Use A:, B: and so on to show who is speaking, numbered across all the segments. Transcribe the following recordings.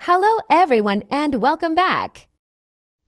A: Hello everyone and welcome back.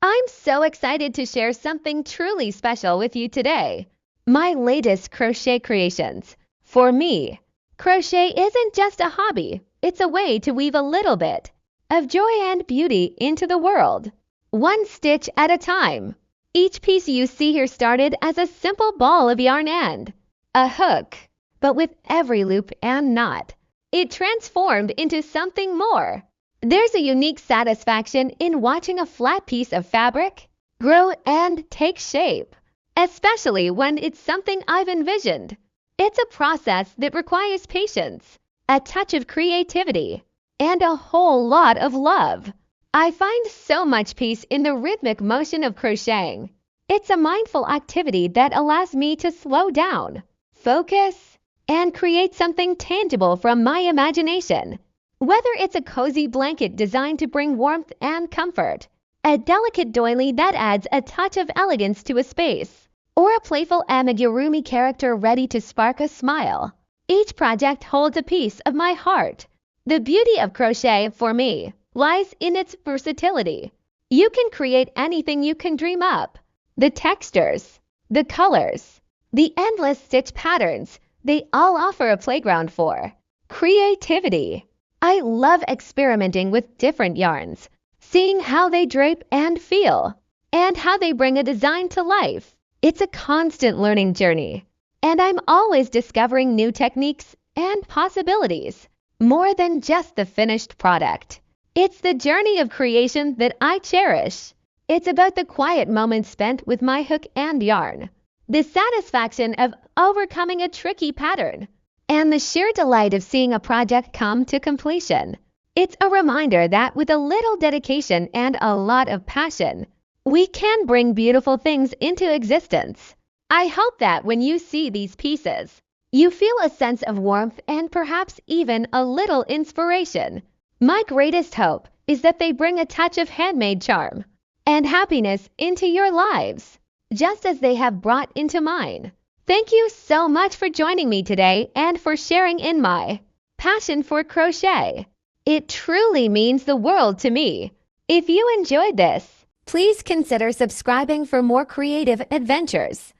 A: I'm so excited to share something truly special with you today. My latest crochet creations. For me, crochet isn't just a hobby, it's a way to weave a little bit of joy and beauty into the world, one stitch at a time. Each piece you see here started as a simple ball of yarn and a hook, but with every loop and knot, it transformed into something more. There's a unique satisfaction in watching a flat piece of fabric grow and take shape, especially when it's something I've envisioned. It's a process that requires patience, a touch of creativity, and a whole lot of love. I find so much peace in the rhythmic motion of crocheting. It's a mindful activity that allows me to slow down, focus, and create something tangible from my imagination. Whether it's a cozy blanket designed to bring warmth and comfort, a delicate doily that adds a touch of elegance to a space, or a playful amigurumi character ready to spark a smile, each project holds a piece of my heart. The beauty of crochet, for me, lies in its versatility. You can create anything you can dream up. The textures, the colors, the endless stitch patterns, they all offer a playground for creativity. I love experimenting with different yarns, seeing how they drape and feel, and how they bring a design to life. It's a constant learning journey, and I'm always discovering new techniques and possibilities, more than just the finished product. It's the journey of creation that I cherish. It's about the quiet moments spent with my hook and yarn, the satisfaction of overcoming a tricky pattern, and the sheer delight of seeing a project come to completion. It's a reminder that with a little dedication and a lot of passion, we can bring beautiful things into existence. I hope that when you see these pieces, you feel a sense of warmth and perhaps even a little inspiration. My greatest hope is that they bring a touch of handmade charm and happiness into your lives, just as they have brought into mine. Thank you so much for joining me today and for sharing in my passion for crochet. It truly means the world to me. If you enjoyed this, please consider subscribing for more creative adventures.